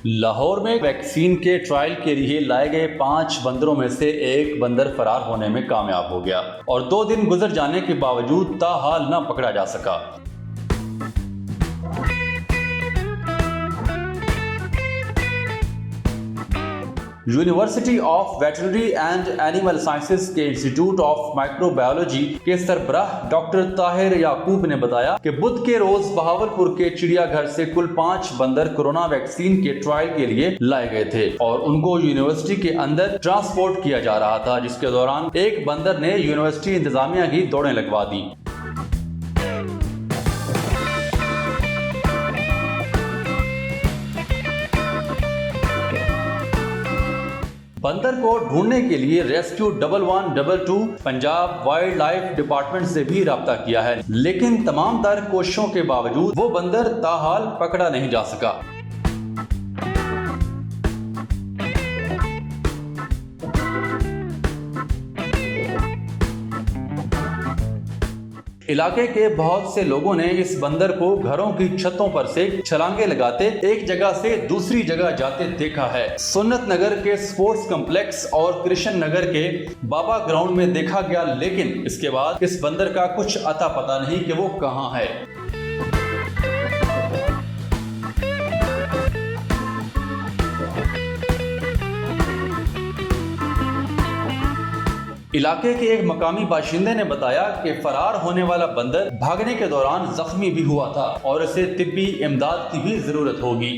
लाहौर में वैक्सीन के ट्रायल के लिए लाए गए 5 बंदरों में से एक बंदर फरार होने में कामयाब हो गया और 2 दिन गुजर जाने के बावजूद ताहाल न पकड़ा जा सका। University of veterinary and animal sciences के इंस्टीट्यूट ऑफ माइक्रोबायोलॉजी के सरबराह डॉक्टर ताहिर याकूब ने बताया कि बुध के रोज बहावलपुर के चिड़ियाघर से कुल 5 बंदर कोरोना वैक्सीन के ट्रायल के लिए लाए गए थे और उनको यूनिवर्सिटी के अंदर ट्रांसपोर्ट किया जा रहा था, जिसके दौरान एक बंदर ने यूनिवर्सिटी इंतजामिया की दौड़ें लगवा दी। बंदर को ढूंढने के लिए rescue 1122 Punjab wild life department से भी राब्ता किया है, लेकिन तमाम तर कोशिशों के बावजूद वो बंदर ताहाल पकड़ा नहीं जा सका। इलाके के बहुत से लोगों ने इस बंदर को घरों की छतों पर से छलांगे लगाते एक जगह से दूसरी जगह जाते देखा है। सुन्नत नगर के स्पोर्ट्स कॉम्प्लेक्स और कृष्ण नगर के बाबा ग्राउंड में देखा गया, लेकिन इसके बाद इस बंदर का कुछ अता पता नहीं कि वो कहां है। इलाके के एक मकामी बाशिंदे ने बताया कि फरार होने वाला बंदर भागने के दौरान जख्मी भी हुआ था और इसे तिब्बी इमदाद की भी जरूरत होगी।